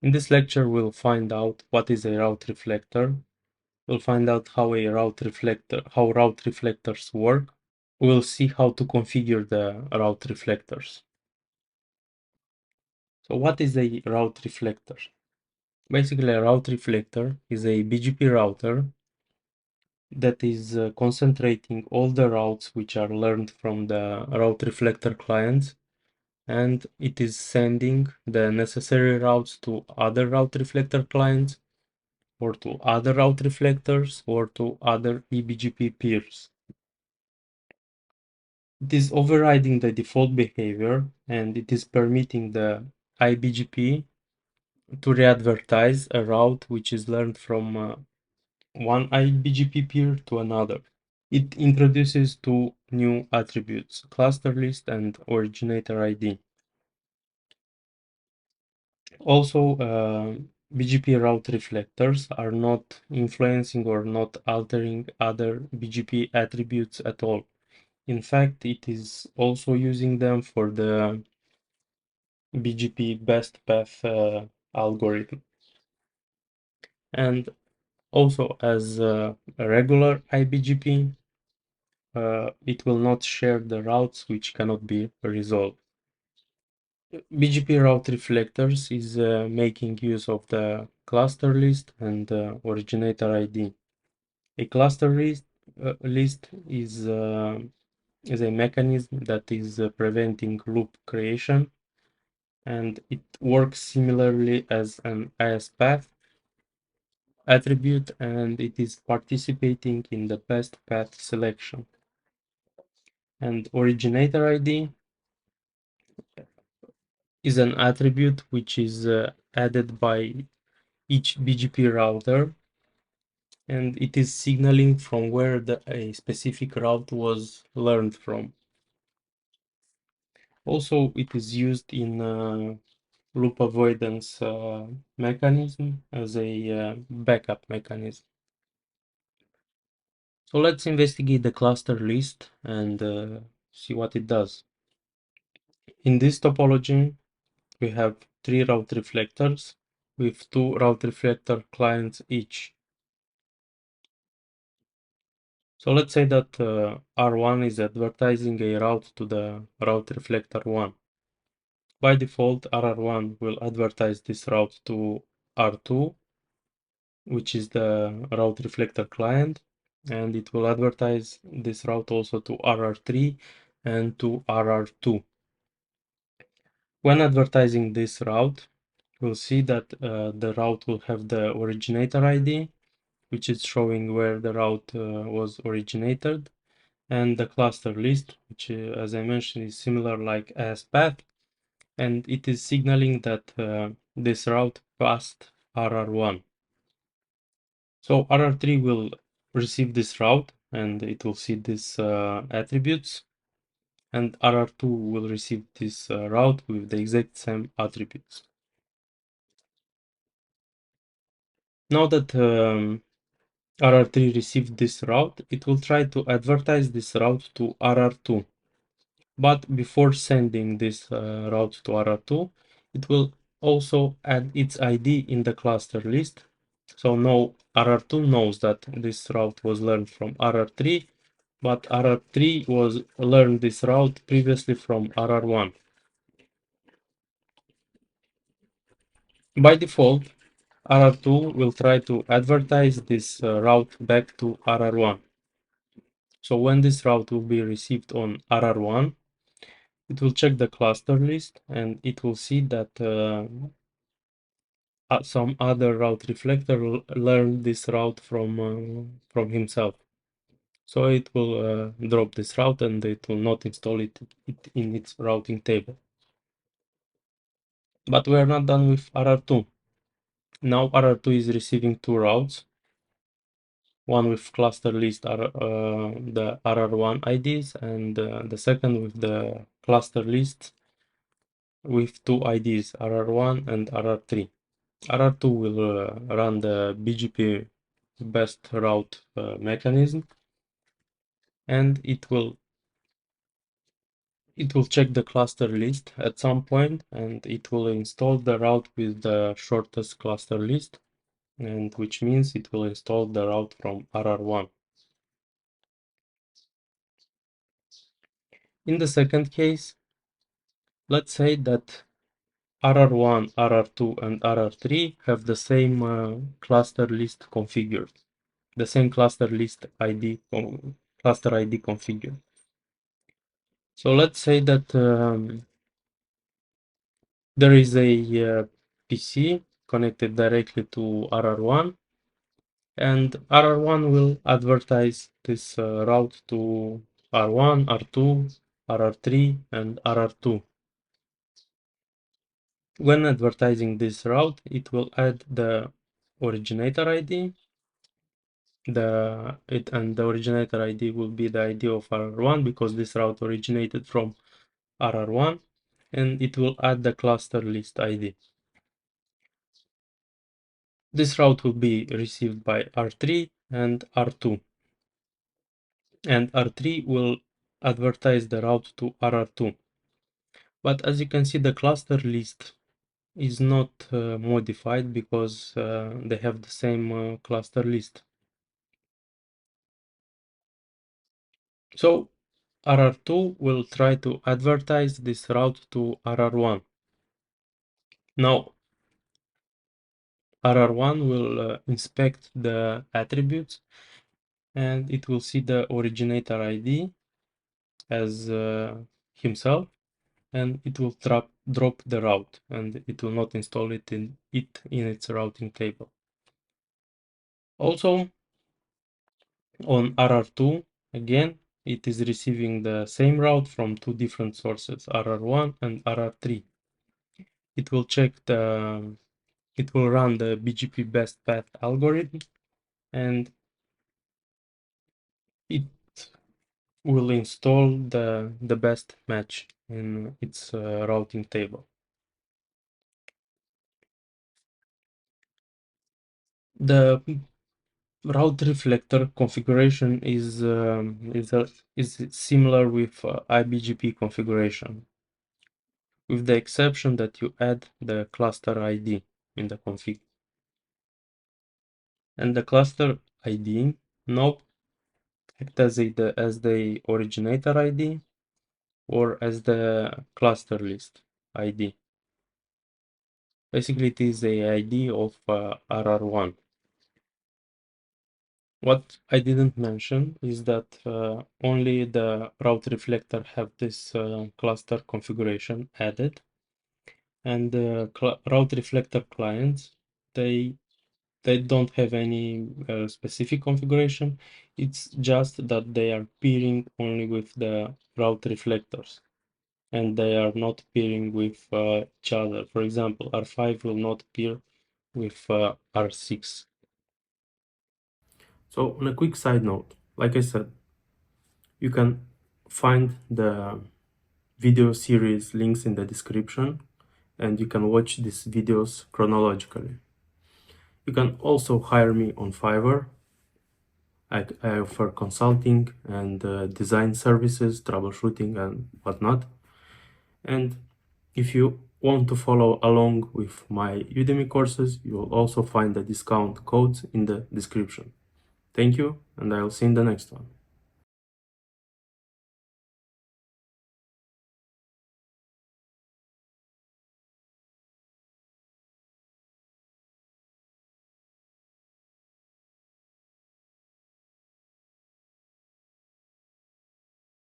In this lecture, we'll find out what is a route reflector. We'll find out how route reflectors work. We'll see how to configure the route reflectors. So what is a route reflector? Basically, a route reflector is a BGP router that is concentrating all the routes which are learned from the route reflector clients, and it is sending the necessary routes to other route reflector clients, or to other route reflectors, or to other eBGP peers. It is overriding the default behavior, and it is permitting the iBGP to re-advertise a route which is learned from one iBGP peer to another. It introduces two new attributes, cluster list and originator ID. Also, BGP route reflectors are not influencing or not altering other BGP attributes at all. In fact, it is also using them for the BGP best path algorithm. And also, as a regular iBGP, it will not share the routes which cannot be resolved. BGP route reflectors is making use of the cluster list and originator ID. A cluster list is a mechanism that is preventing loop creation, and it works similarly as an IS path attribute, and it is participating in the best path selection. And originator ID is an attribute which is added by each BGP router, and it is signaling from where a specific route was learned from. Also, it is used in loop avoidance mechanism as a backup mechanism. So let's investigate the cluster list and see what it does. In this topology, we have 3 route reflectors with 2 route reflector clients each. So let's say that R1 is advertising a route to the route reflector 1. By default, RR1 will advertise this route to R2, which is the route reflector client, and it will advertise this route also to RR3 and to RR2. When advertising this route, we'll see that the route will have the originator ID, which is showing where the route was originated, and the cluster list, which, as I mentioned, is similar like as path, and it is signaling that this route passed RR1. So RR3 will receive this route, and it will see these attributes, and RR2 will receive this route with the exact same attributes. Now that RR3 received this route, it will try to advertise this route to RR2. But before sending this route to RR2, it will also add its ID in the cluster list. So now RR2 knows that this route was learned from RR3, but RR3 was learned this route previously from RR1. By default, RR2 will try to advertise this route back to RR1. So when this route will be received on RR1, it will check the cluster list, and it will see that some other route reflector learned this route from himself. So it will drop this route, and it will not install it in its routing table. But we are not done with RR2. Now RR2 is receiving 2 routes, one with cluster list the RR1 IDs, and the second with the cluster list with 2 IDs, RR1 and RR3. RR2 will run the BGP best route mechanism, and it will it will check the cluster list at some point, and it will install the route with the shortest cluster list, and which means it will install the route from RR1. In the second case, let's say that RR1, RR2, and RR3 have the same cluster list configured, the same cluster list ID, cluster ID configured. So let's say that there is a PC connected directly to RR1, and RR1 will advertise this route to R1, R2, RR3, and RR2. When advertising this route, it will add the originator ID, and the originator ID will be the ID of RR1 because this route originated from RR1, and it will add the cluster list ID. This route will be received by R3 and R2, and R3 will advertise the route to RR2. But as you can see, the cluster list is not modified because they have the same cluster list. So RR2 will try to advertise this route to RR1. Now RR1 will inspect the attributes, and it will see the originator ID as himself, and it will drop the route, and it will not install it in its routing table. Also, on RR2, again, it is receiving the same route from two different sources, RR1 and RR3. It will it will run the BGP best path algorithm, and it will install the best match in its routing table. The route reflector configuration is similar with iBGP configuration, with the exception that you add the cluster ID in the config. And the cluster ID now act as the originator ID or as the cluster list ID. Basically, it is the ID of RR1. What I didn't mention is that only the route reflector have this cluster configuration added, and the route reflector clients, they don't have any specific configuration. It's just that they are peering only with the route reflectors, and they are not peering with each other. For example, R5 will not peer with R6. So on a quick side note, like I said, you can find the video series links in the description, and you can watch these videos chronologically. You can also hire me on Fiverr. I offer consulting and design services, troubleshooting and whatnot. And if you want to follow along with my Udemy courses, you will also find the discount codes in the description. Thank you, and I'll see you in the next one.